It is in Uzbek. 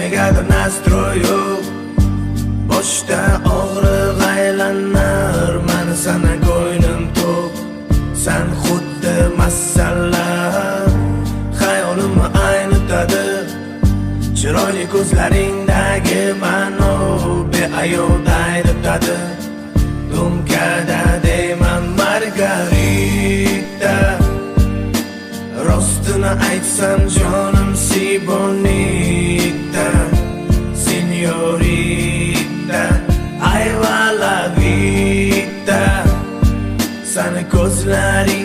negadir nastroy yo'q. Boshda og'riq aylanar, mani sana ko'nglim to'q. Sen xuddi masallar, xayolimni aynitadi. Chiroyli ko'zlaringdagi ma'no beayovda aytadi. Dumkada deyman Margarita, rostini aytsam jonim si bonita, signorita, ay va la vida. Sani ko'zlaring